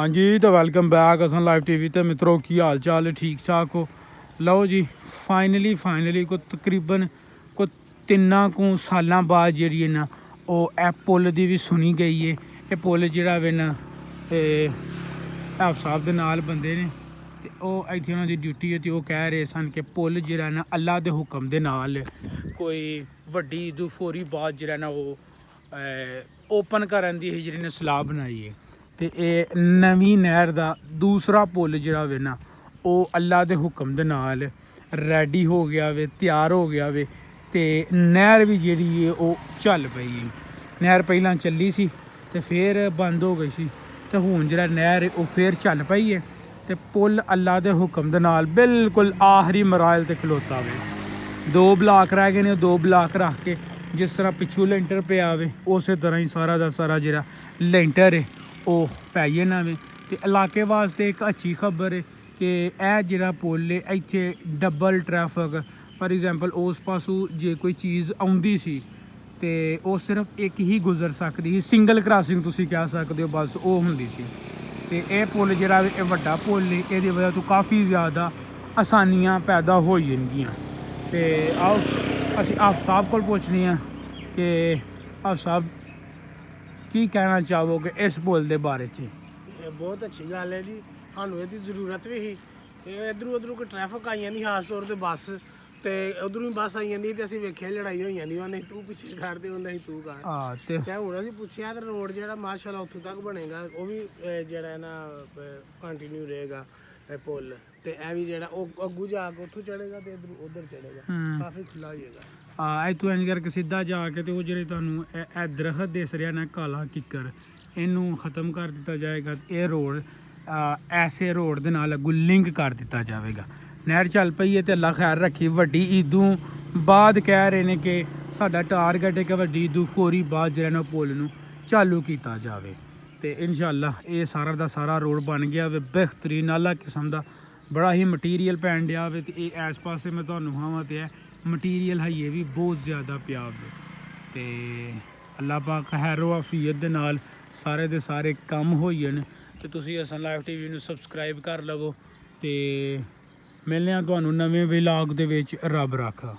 हाँ जी तो welcome back असन लाइव टीवी ते मित्रों की हाल चाल है ठीक ठाक हो। लो जी फाइनली को तकरीबन को 3 सालों बाद जी ना ए पुल की भी सुनी गई है। ये पुल जोड़ा वे ना साहब के नाल बंदे ने तो इतने उन्होंने ड्यूटी है तो वो कह रहे सन कि पुल जो ना अल्लाह के हुक्म के नाल कोई वड्डी ईद फौरी बाद जो ना वो ओपन करन दी ही जी ने सलाह बनाई है। तो ये नवीं नहर का दूसरा पुल जोड़ा वे ना वो अल्लाह के हुक्म के नाल रेडी हो गया वे, तैयार हो गया वे। तो नहर भी जी है वो चल पई है। नहर पहला चली सी ते फिर बंद हो गई सी तो हुण जिहड़ा नहर है वो फिर चल पई है। तो पुल अल्लाह के हुक्म के नाल बिल्कुल आखिरी मराहल ते खलोता वे। 2 ब्लाक रह गए ने, 2 ब्लाक रख के जिस तरह पिछू लेंटर पे आवे उस तरह ही सारा का सारा जिहड़ा लेंटर है वो पै जाना वे। तो इलाके वास्ते एक अच्छी खबर है कि यह जिहड़ा पुल है इत्थे डबल ट्रैफिक फॉर एग्जाम्पल उस पासों जे कोई चीज़ आउंदी सी तो वो सिर्फ एक ही गुजर सकती ही, सिंगल क्रॉसिंग तुसीं कह सकते हो बस वो हुंदी सी। तो यह पुल जिहड़ा वे वड्डा पुल है, इहदी वजह तो काफ़ी ज़्यादा आसानियां पैदा हो जाएंगियां। तो आओ असीं आप साहब को पूछने हैं कि आप साहब की कहना चाहोगे इस पुल के बारे च? बहुत अच्छी गल है जी, सानू इसकी जरूरत भी ही। इधरों उधरों कोई ट्रैफिक आई जाती खास तौर पर बस, तो उधरों ही बस आई जाती तो असं वेखिया लड़ाई हो जाती, नहीं तू पिछे कर दे नहीं तू कर। तो हूँ असीं पुछया तो रोड जो माशाअल्लाह उत्थों तक बनेगा वो भी जोड़ा ना कंटिन्यू रहेगा पुल। तो यह भी जो अगू जाके उतों चढ़ेगा तो इधर उधर चढ़ेगा, काफ़ी खुला हो जाएगा। इतों इंज करके सीधा जाके तो जो दरखत दिस रहा ना काला किकर इनू ख़त्म कर दिता जाएगा। ये रोड ऐसे रोड के नाल अगू लिंक कर दिता जाएगा। नहर चल पई है तो अल्लाह खैर रखी। वड्डी ईदों बाद कह रहे हैं कि साडा टारगेट है कि वड्डी ईदों फौरी बाद जो ना पुल नू चालू किया जाए। तो इंशाअल्लाह ये सारा का सारा रोड बन गया वे बेहतरीन आला किस्म का, बड़ा ही मटीरियल पैन दिया वे। तो ये इस पासे मैं तुहानू खावां तो मटीरियल है ये भी बहुत ज़्यादा पिया वे। तो अल्लाह पाक खैरो आफियत दे नाल सारे दे सारे काम हो जान। तो तुसीं असन लाइव टीवी नू सबसक्राइब कर लवो। तो मिलने तुहानू नवें व्लॉग दे विच, रब राखा।